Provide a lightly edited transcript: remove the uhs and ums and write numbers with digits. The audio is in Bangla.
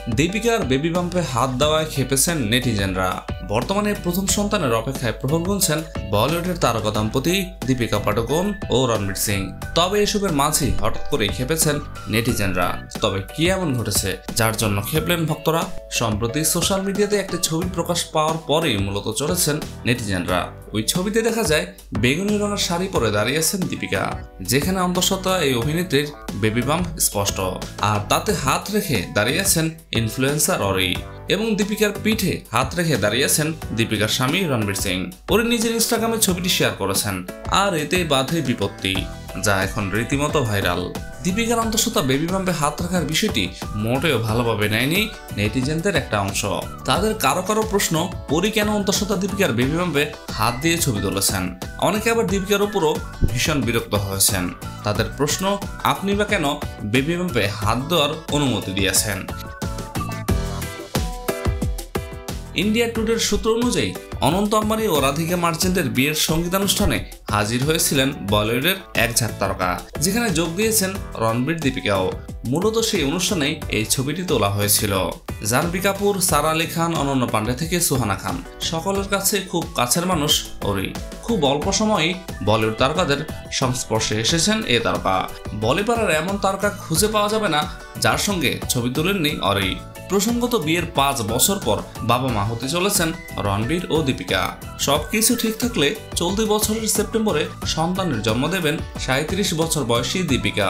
দীপিকার বেবি বাম্পে হাত দেওয়ায় খেপেছেন নেটিজেনরা। বর্তমানে প্রথম সন্তানের অপেক্ষায় প্রহর গুনছেন বলিউডের তারকা দম্পতি দীপিকা পাডুকোন ও রণবীর সিং। তবে এসবের মাঝেই হঠাৎ করে খেপেছেন নেটিজেনরা। তবে কি এমন ঘটেছে যার জন্য খেপলেন ভক্তরা? সম্প্রতি সোশ্যাল মিডিয়াতে একটি ছবি প্রকাশ পাওয়ার পরেই মূলত চলেছেন নেটিজেনরা। ওই ছবিতে দেখা যায় বেগুনি রঙের শাড়ি পরে দাঁড়িয়েছেন দীপিকা, যেখানে অন্তঃসত্ত্বা এই অভিনেত্রীর বেবি বাম্প স্পষ্ট। আর তাতে হাত রেখে দাঁড়িয়েছেন ইনফ্লুয়েন্সার অরি, এবং দীপিকার পিঠে হাত রেখে দাঁড়িয়েছেন দীপিকার স্বামী রণবীর সিং। ওরি নিজের ইনস্টাগ্রামে ছবিটি শেয়ার করেছেন, আর এতে বাধে বিপত্তি, যা এখন রীতিমতো ভাইরাল। দীপিকার অন্তঃসত্ত্বা বেবি বাম্পে হাত রাখার বিষয়টি মোটেও ভালোভাবে নেয়নি নেটিজেনদের একটা অংশ। তাদের কারো কারো প্রশ্ন, ওরি কেন অন্তঃসত্ত্বা দীপিকার বেবি বাম্পে হাত দিয়ে ছবি তুলেছেন? অনেকে আবার দীপিকার উপরও ভীষণ বিরক্ত হয়েছেন। তাদের প্রশ্ন, আপনি বা কেন বেবি বাম্পে হাত দেওয়ার অনুমতি দিয়েছেন? ইন্ডিয়া টুডের সূত্র অনুযায়ী অনন্ত আম্বানি ও রাধিকা মার্চেন্টের বিয়ের সঙ্গীতানুষ্ঠানে হাজির হয়েছিলেন বলিউডের এক ঝাঁক তারকা, যেখানে যোগ দিয়েছেন রণবীর দীপিকাও। মূলত সেই অনুষ্ঠানেই এই ছবিটি তোলা হয়েছিল। জাহ্নবী কাপুর, সারা আলি খান, অনন্য পান্ডে থেকে সুহানা খান, সকলের কাছে খুব কাছের মানুষ ওরি। খুব অল্প সময়েই বলিউড তারকাদের সংস্পর্শে এসেছেন এ তারকা। বলিপাড়ার এমন তারকা খুঁজে পাওয়া যাবে না যার সঙ্গে ছবি তুলেননি অরি। প্রসঙ্গত, বিয়ের 5 বছর পর বাবা মা হতে চলেছেন রণবীর ও দীপিকা। সবকিছু ঠিক থাকলে চলতি বছরের সেপ্টেম্বরে সন্তানের জন্ম দেবেন 37 বছর বয়সী দীপিকা।